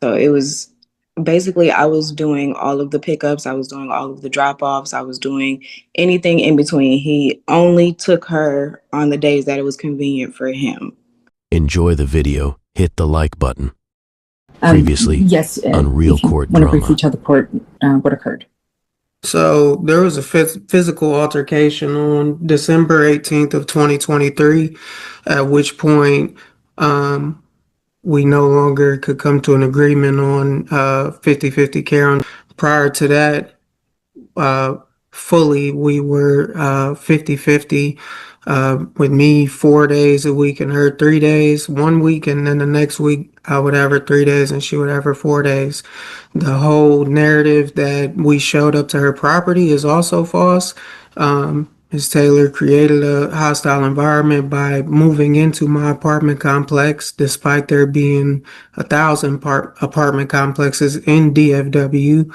So it was basically I was doing all of the pickups, I was doing all of the drop-offs, I was doing anything in between. He only took her on the days that it was convenient for him. Enjoy the video. Hit the like button. Previously, yes, on Real Court want to Drama. briefly tell the court what occurred. So there was a physical altercation on December 18th of 2023, at which point we no longer could come to an agreement on 50-50 care. Prior to that, fully we were 50-50, with me 4 days a week and her 3 days, 1 week, and then the next week I would have her 3 days and she would have her 4 days. The whole narrative that we showed up to her property is also false. Ms. Taylor created a hostile environment by moving into my apartment complex, despite there being 1,000 apartment complexes in DFW.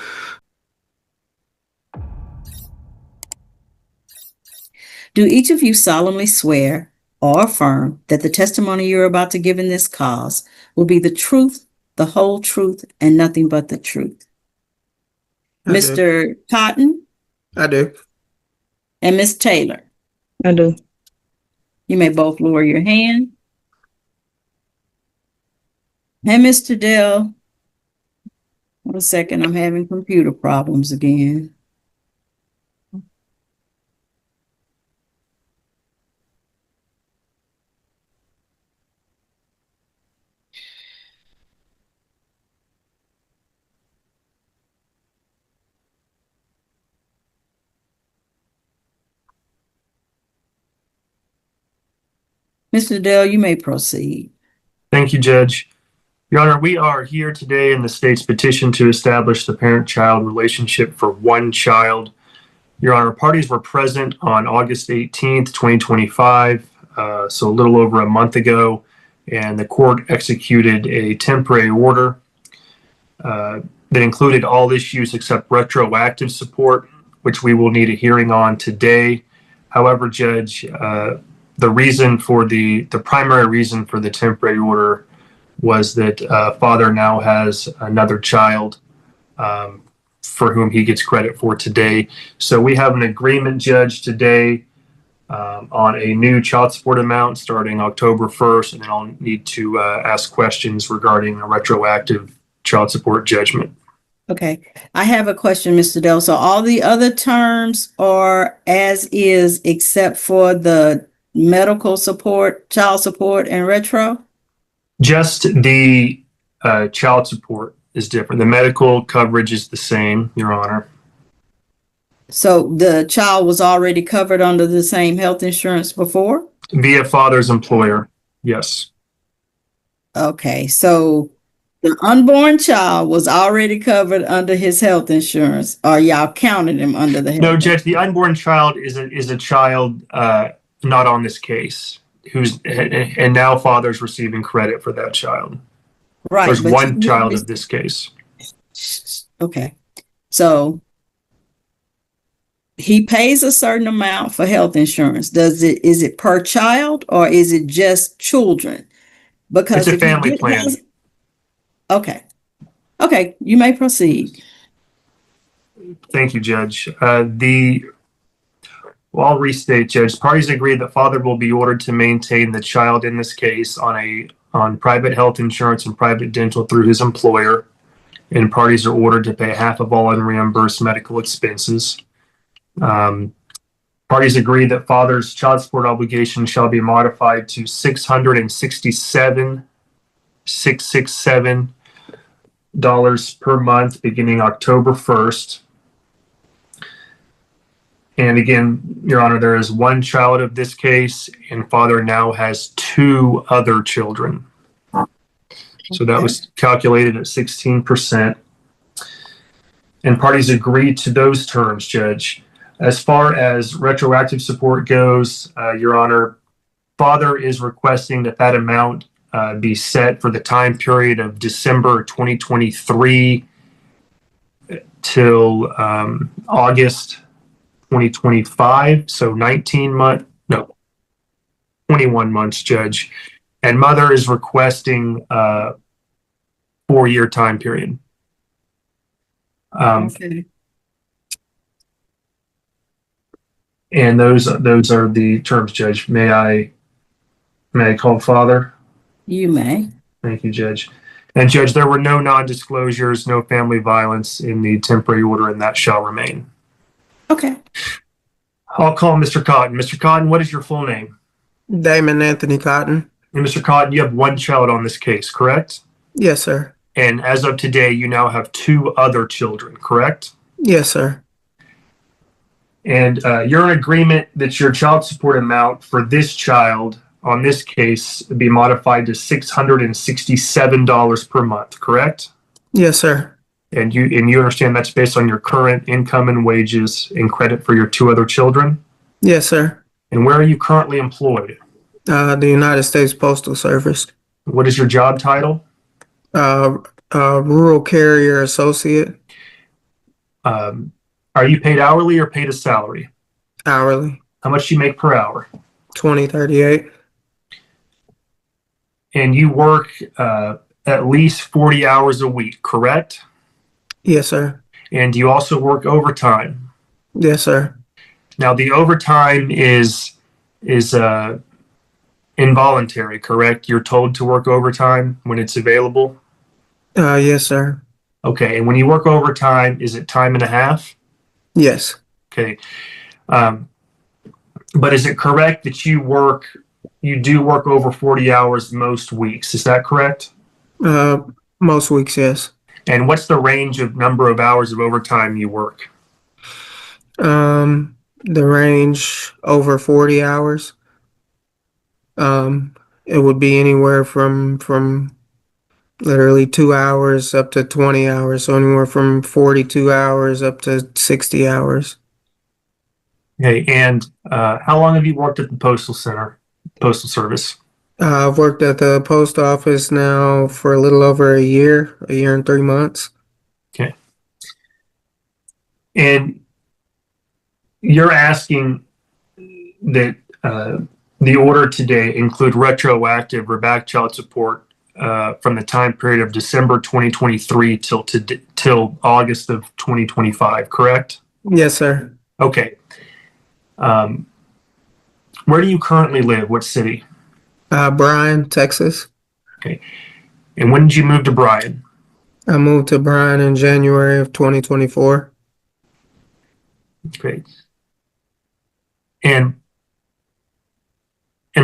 Do each of you solemnly swear or affirm that the testimony you're about to give in this cause will be the truth, the whole truth, and nothing but the truth? Mr. Cotton? I do. And Ms. Taylor? I do. You may both lower your hand. And Mr. Dell? 1 second, I'm having computer problems again. Mr. Dell, you may proceed. Thank you, Judge. Your Honor, we are here today in the state's petition to establish the parent-child relationship for one child. Your Honor, parties were present on August 18th, 2025, so a little over a month ago, and the court executed a temporary order that included all issues except retroactive support, which we will need a hearing on today. However, Judge, the primary reason for the temporary order was that father now has another child for whom he gets credit for today. So we have an agreement, Judge, today on a new child support amount starting October 1st, and then I'll need to ask questions regarding a retroactive child support judgment. Okay, I have a question, Mr. Dell. So all the other terms are as is except for the medical support, child support, and retro? Just the child support is different. The medical coverage is the same, Your Honor. So the child was already covered under the same health insurance before? Via father's employer, yes. Okay, so the unborn child was already covered under his health insurance, or y'all counted him under the health No, Judge, the unborn child is a child not on this case, and now father's receiving credit for that child. Right. There's one child of this case. Okay. So he pays a certain amount for health insurance. Is it per child or is it just children? Because it's a family plan. Okay. Okay, you may proceed. Thank you, Judge. I'll restate, Judge. Parties agree that father will be ordered to maintain the child in this case on private health insurance and private dental through his employer, and parties are ordered to pay half of all unreimbursed medical expenses. Parties agree that father's child support obligation shall be modified to $667 per month beginning October 1st. And again, Your Honor, there is one child of this case, and father now has 2 other children. So that was calculated at 16%. And parties agreed to those terms, Judge. As far as retroactive support goes, Your Honor, father is requesting that amount be set for the time period of December 2023 till August 2025, so 21 months, Judge. And mother is requesting 4-year time period. Okay. And those are the terms, Judge. May I call father? You may. Thank you, Judge. And Judge, there were no non-disclosures, no family violence in the temporary order, and that shall remain. Okay. I'll call Mr. Cotton. Mr. Cotton, what is your full name? Damon Anthony Cotton. And Mr. Cotton, you have one child on this case, correct? Yes, sir. And as of today, you now have 2 other children, correct? Yes, sir. And you're in agreement that your child support amount for this child on this case be modified to $667 per month, correct? Yes, sir. And you understand that's based on your current income and wages and credit for your 2 other children? Yes, sir. And where are you currently employed? The United States Postal Service. What is your job title? Rural Carrier Associate. Are you paid hourly or paid a salary? Hourly. How much do you make per hour? $20.38. And you work at least 40 hours a week, correct? Yes, sir. And you also work overtime. Yes, sir. Now, the overtime is involuntary, correct? You're told to work overtime when it's available? Yes, sir. Okay, and when you work overtime, is it time and a half? Yes. Okay. But is it correct that you do work over 40 hours most weeks? Is that correct? Most weeks, yes. And what's the range of number of hours of overtime you work? The range over 40 hours. It would be anywhere from literally 2 hours up to 20 hours. So anywhere from 42 hours up to 60 hours. Okay, and how long have you worked at the Postal Service? I've worked at the post office now for a little over a year and 3 months. Okay. And you're asking that the order today include retroactive or back child support from the time period of December 2023 till August of 2025, correct? Yes, sir. Okay. Where do you currently live? What city? Bryan, Texas. Okay. And when did you move to Bryan? I moved to Bryan in January of 2024. Great. And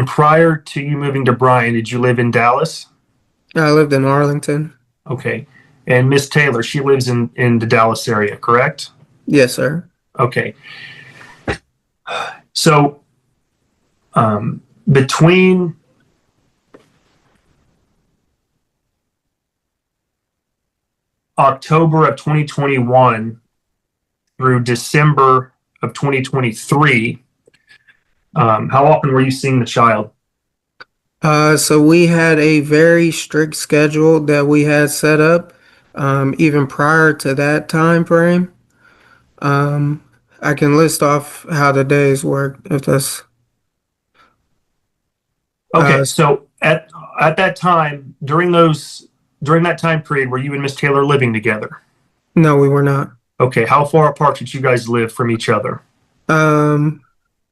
prior to you moving to Bryan, did you live in Dallas? I lived in Arlington. Okay. And Miss Taylor, she lives in the Dallas area, correct? Yes, sir. Okay. So between October of 2021 through December of 2023, how often were you seeing the child? So we had a very strict schedule that we had set up, even prior to that time frame. I can list off how the days work if that's. Okay, so at that time, during that time period, were you and Miss Taylor living together? No, we were not. Okay, how far apart did you guys live from each other?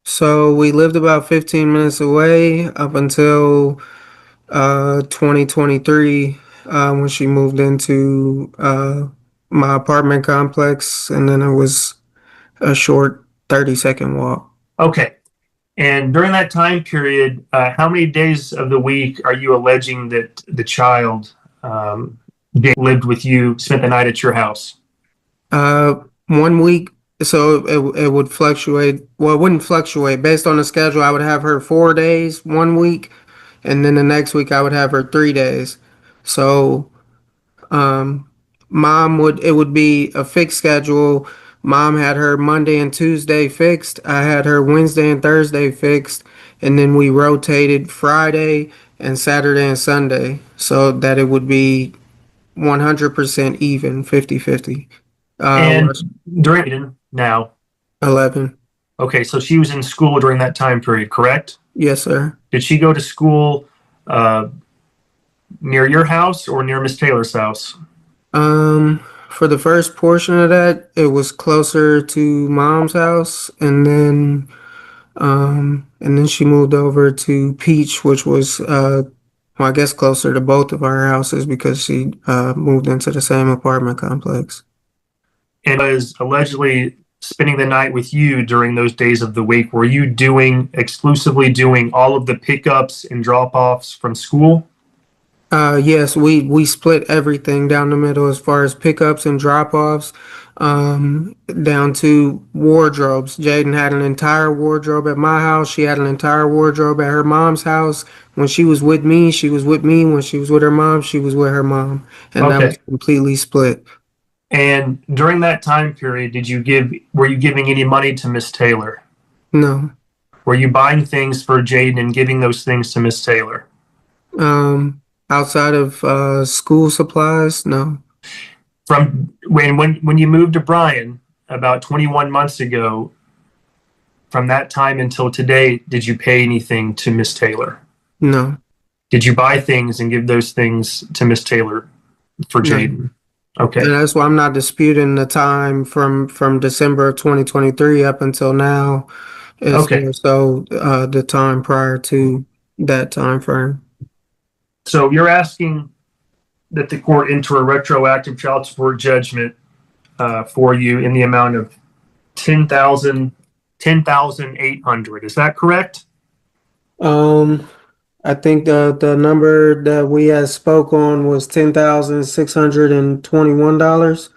So we lived about 15 minutes away up until 2023 when she moved into my apartment complex, and then it was a short 30-second walk. Okay. And during that time period, how many days of the week are you alleging that the child lived with you, spent the night at your house? 1 week. So it would fluctuate. Well, it wouldn't fluctuate. Based on the schedule, I would have her 4 days 1 week, and then the next week I would have her 3 days. So it would be a fixed schedule. Mom had her Monday and Tuesday fixed. I had her Wednesday and Thursday fixed. And then we rotated Friday and Saturday and Sunday so that it would be 100% even, 50-50. And during now, 11. Okay, so she was in school during that time period, correct? Yes, sir. Did she go to school near your house or near Miss Taylor's house? For the first portion of that, it was closer to mom's house, and then she moved over to Peach, which was, well, I guess closer to both of our houses because she moved into the same apartment complex. And was allegedly spending the night with you during those days of the week. Were you exclusively doing all of the pickups and drop-offs from school? Yes, we split everything down the middle as far as pickups and drop-offs, down to wardrobes. Jaden had an entire wardrobe at my house. She had an entire wardrobe at her mom's house. When she was with me, she was with me. When she was with her mom, she was with her mom, and that Okay. was completely split. And during that time period, were you giving any money to Miss Taylor? No. Were you buying things for Jaden and giving those things to Miss Taylor? Outside of school supplies, no. From when you moved to Bryan about 21 months ago, from that time until today, did you pay anything to Miss Taylor? No. Did you buy things and give those things to Miss Taylor for No. Jaden? Okay. And that's why I'm not disputing the time from December of 2023 up until now. It's Okay. more so the time prior to that time frame. So you're asking that the court enter a retroactive child support judgment for you in the amount of $10,800. Is that correct? I think the number that we had spoke on was $10,621.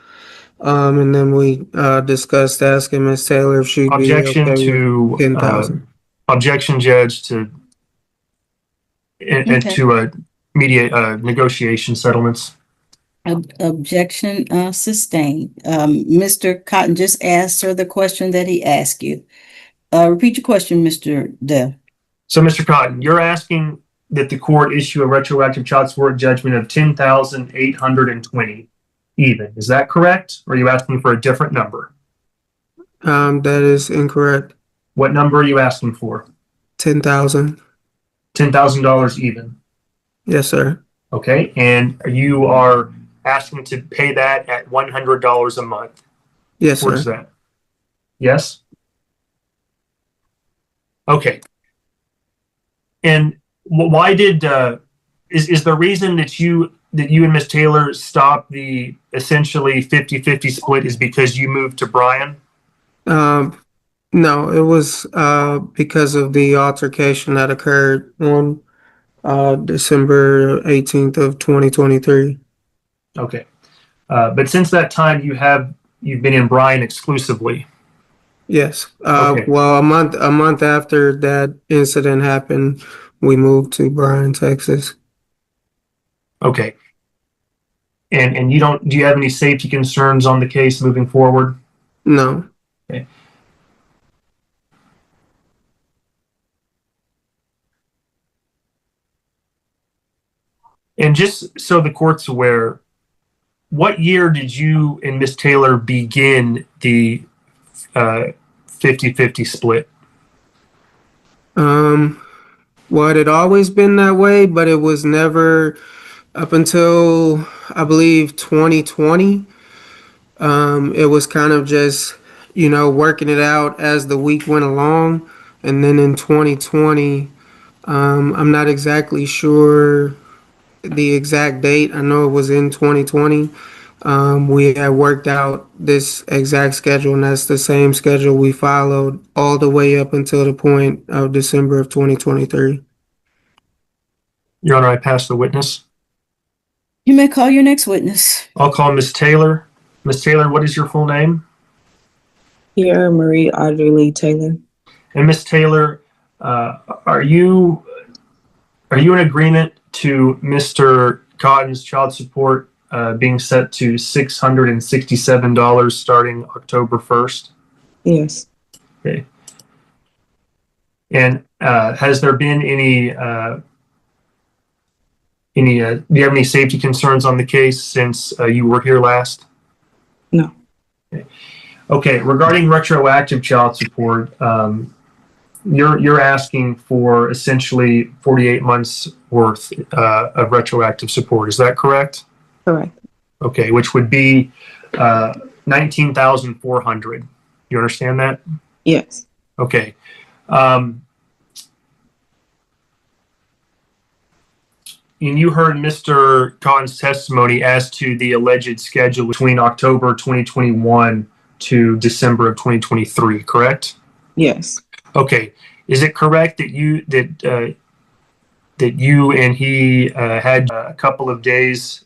And then we discussed asking Miss Taylor if she'd be Objection okay with to 10,000. objection, Judge, to Okay. to negotiation settlements. Objection sustained. Mr. Cotton just asked her the question that he asked you. Repeat your question, Mr. Dell. So, Mr. Cotton, you're asking that the court issue a retroactive child support judgment of $10,820 even. Is that correct? Or are you asking for a different number? That is incorrect. What number are you asking for? 10,000. $10,000 even. Yes, sir. Okay, and you are asking to pay that at $100 a month. Yes, Where's sir. that? Yes? Okay. And why did is the reason that you and Miss Taylor stopped the essentially 50-50 split is because you moved to Bryan? No, it was because of the altercation that occurred on December 18th of 2023. Okay. But since that time you've been in Bryan exclusively. Yes. Okay. Well, a month after that incident happened, we moved to Bryan, Texas. Okay. And do you have any safety concerns on the case moving forward? No. Okay. And just so the court's aware, what year did you and Miss Taylor begin the 50-50 split? Well, it had always been that way, but it was never up until I believe 2020. It was kind of just, working it out as the week went along. And then in 2020, I'm not exactly sure the exact date. I know it was in 2020. We had worked out this exact schedule, and that's the same schedule we followed all the way up until the point of December of 2023. Your Honor, I pass the witness. You may call your next witness. I'll call Miss Taylor. Miss Taylor, what is your full name? Kiera Marie Audrey Taylor. And Miss Taylor, are you in agreement to Mr. Cotton's child support being set to $667 starting October 1st? Yes. Okay. And has there been any do you have any safety concerns on the case since you were here last? No. Okay. Regarding retroactive child support, you're asking for essentially 48 months worth of retroactive support. Is that correct? Correct. Okay, which would be 19,400. You understand that? Yes. Okay. And you heard Mr. Cotton's testimony as to the alleged schedule between October 2021 to December of 2023, correct? Yes. Okay. Is it correct that you and he had a couple of days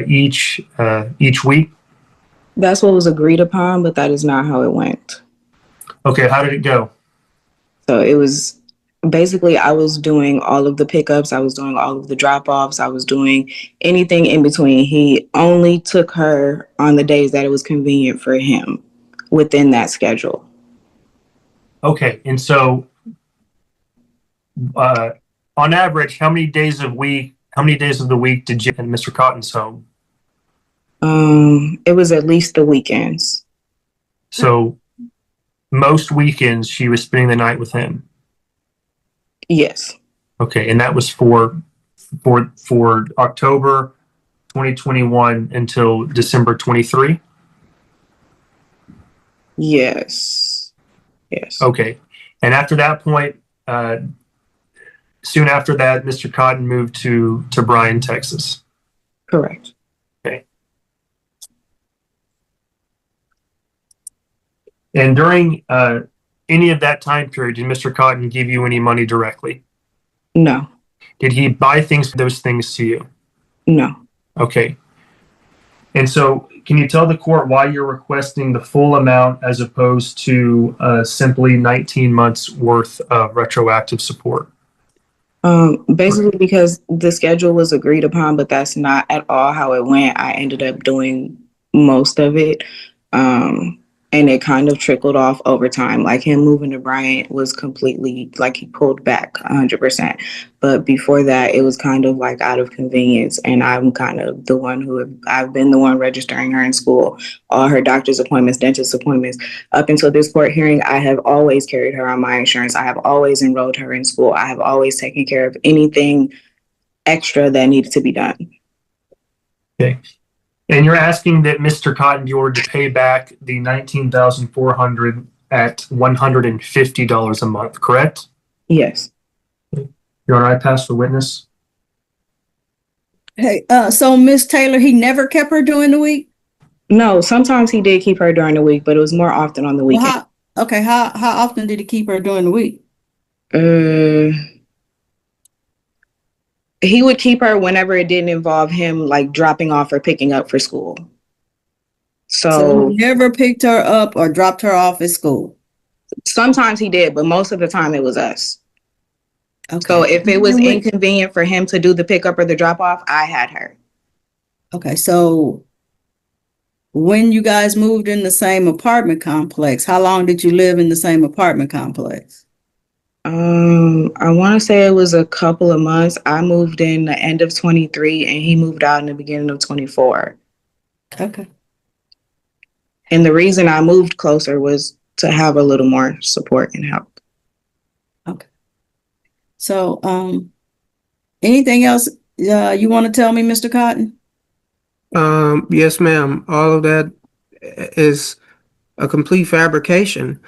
each week? That's what was agreed upon, but that is not how it went. Okay. How did it go? So it was basically I was doing all of the pickups, I was doing all of the drop-offs, I was doing anything in between. He only took her on the days that it was convenient for him within that schedule. Okay. And so on average, how many days of the week did you and Mr. Cotton's home? It was at least the weekends. So most weekends she was spending the night with him. Yes. Okay, and that was for October 2021 until December 23. Yes. Yes. Okay, and after that point, soon after that, Mr. Cotton moved to Bryan, Texas. Correct. Okay. And during any of that time period, did Mr. Cotton give you any money directly? No. Did he buy those things to you? No. Okay. And so can you tell the court why you're requesting the full amount as opposed to simply 19 months worth of retroactive support? Basically because the schedule was agreed upon, but that's not at all how it went. I ended up doing most of it. And it kind of trickled off over time. Like him moving to Bryant was completely like he pulled back 100%. But before that, it was kind of like out of convenience. And I'm kind of the one I've been the one registering her in school, all her doctor's appointments, dentist appointments. Up until this court hearing, I have always carried her on my insurance. I have always enrolled her in school. I have always taken care of anything extra that needed to be done. Okay. And you're asking that Mr. Cotton be ordered to pay back the $19,400 at $150 a month, correct? Yes. Your Honor, I pass the witness. Hey, so Miss Taylor, he never kept her during the week? No, sometimes he did keep her during the week, but it was more often on the weekend. How often did he keep her during the week? He would keep her whenever it didn't involve him like dropping off or picking up for school. So he never picked her up or dropped her off at school? Sometimes he did, but most of the time it was us. Okay. So if it was inconvenient for him to do the pickup or the drop off, I had her. Okay, so when you guys moved in the same apartment complex, how long did you live in the same apartment complex? I want to say it was a couple of months. I moved in the end of 23 and he moved out in the beginning of 24. Okay. And the reason I moved closer was to have a little more support and help. Okay. So, anything else you want to tell me, Mr. Cotton? Yes, ma'am. All of that is a complete fabrication.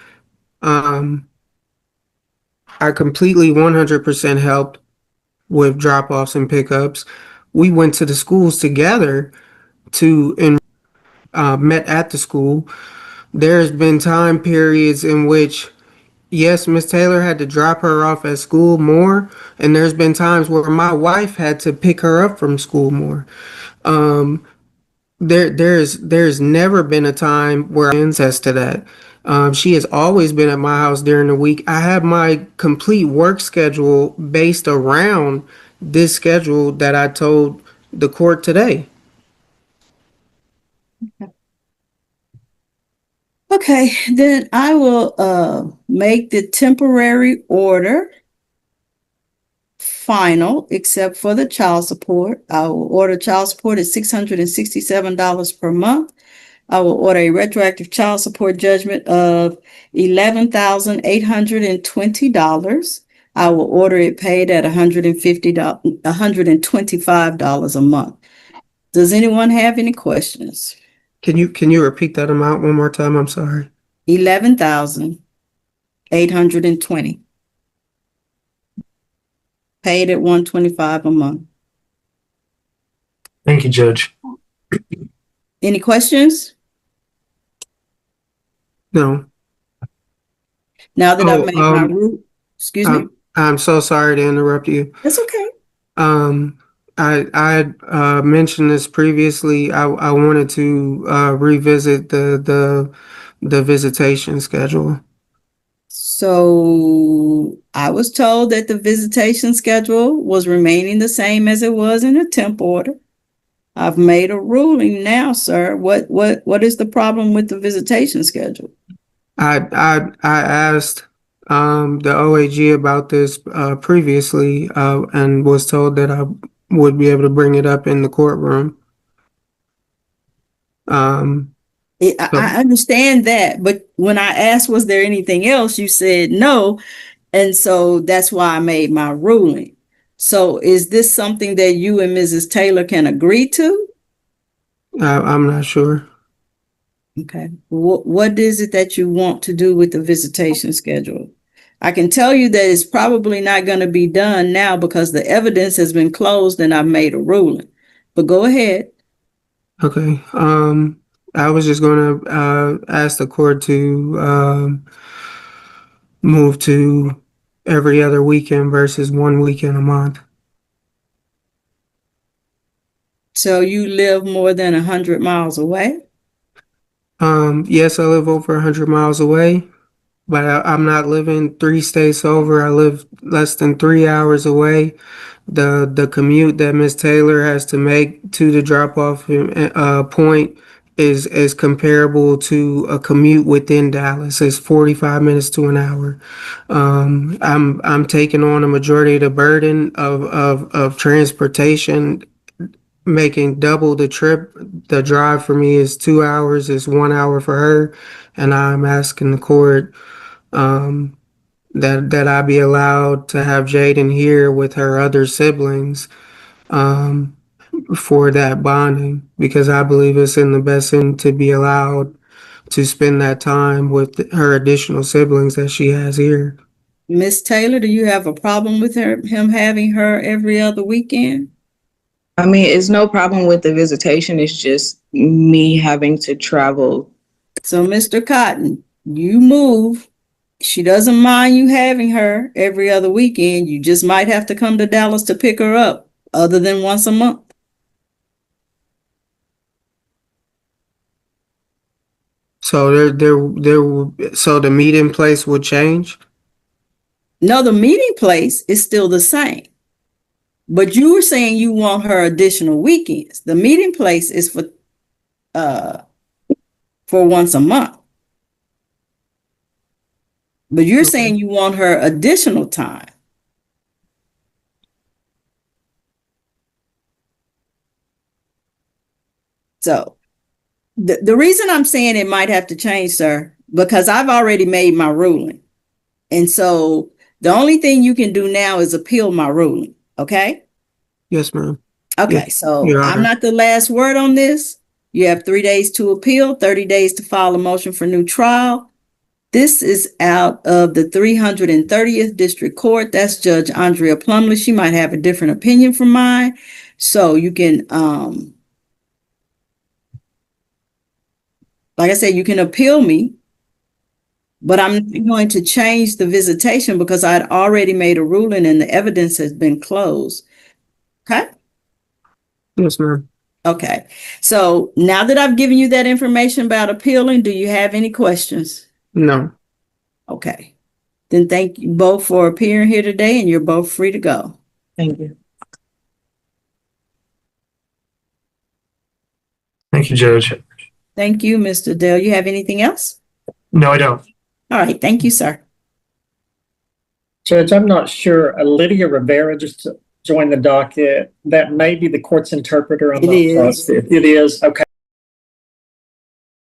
I completely 100% helped with drop-offs and pickups. We went to the schools together met at the school. There's been time periods in which, yes, Miss Taylor had to drop her off at school more, and there's been times where my wife had to pick her up from school more. There's never been a time where I incest to that. She has always been at my house during the week. I have my complete work schedule based around this schedule that I told the court today. Okay, then I will make the temporary order final, except for the child support. I will order child support at $667 per month. I will order a retroactive child support judgment of $11,820. I will order it paid at $125 a month. Does anyone have any questions? Can you repeat that amount one more time? I'm sorry. 11,820. Paid at $125 a month. Thank you, Judge. Any questions? No. Now that I've Oh, made my route, excuse me. I'm so sorry to interrupt you. That's okay. I mentioned this previously. I wanted to revisit the visitation schedule. So I was told that the visitation schedule was remaining the same as it was in the temp order. I've made a ruling now, sir. What is the problem with the visitation schedule? I asked the OAG about this previously and was told that I would be able to bring it up in the courtroom. I understand that, but when I asked, was there anything else, you said no. And so that's why I made my ruling. So is this something that you and Mrs. Taylor can agree to? I'm not sure. Okay. What is it that you want to do with the visitation schedule? I can tell you that it's probably not going to be done now because the evidence has been closed and I've made a ruling. But go ahead. Okay. I was just going to ask the court to move to every other weekend versus one weekend a month. So you live more than 100 miles away? Yes, I live over 100 miles away, but I'm not living 3 states over. I live less than 3 hours away. The commute that Miss Taylor has to make to the drop off point is comparable to a commute within Dallas. It's 45 minutes to an hour. I'm taking on a majority of the burden of transportation, making double the trip. The drive for me is 2 hours, is 1 hour for her, and I'm asking the court that I be allowed to have Jaden here with her other siblings for that bonding, because I believe it's in the best interest to be allowed to spend that time with her additional siblings that she has here. Miss Taylor, do you have a problem with him having her every other weekend? I mean, it's no problem with the visitation. It's just me having to travel. So, Mr. Cotton, you move. She doesn't mind you having her every other weekend. You just might have to come to Dallas to pick her up, other than once a month. So so the meeting place would change? No, the meeting place is still the same. But you were saying you want her additional weekends. The meeting place is for once a month. But you're saying you want her additional time. So the reason I'm saying it might have to change, sir, because I've already made my ruling. And so the only thing you can do now is appeal my ruling. Okay? Yes, ma'am. Okay, Yes, so Your I'm Honor. not the last word on this. You have 3 days to appeal, 30 days to file a motion for new trial. This is out of the 330th District Court. That's Judge Andrea Plumley. She might have a different opinion from mine. So you can, like I said, you can appeal me, but I'm not going to change the visitation because I'd already made a ruling and the evidence has been closed. Okay? Yes, ma'am. Okay. So now that I've given you that information about appealing, do you have any questions? No. Okay. Then thank you both for appearing here today, and you're both free to go. Thank you. Thank you, Judge. Thank you, Mr. Dale. You have anything else? No, I don't. All right. Thank you, sir. Judge, I'm not sure. Lydia Rivera just joined the docket. That may be the court's interpreter. I'm It not is. positive. It is. Okay.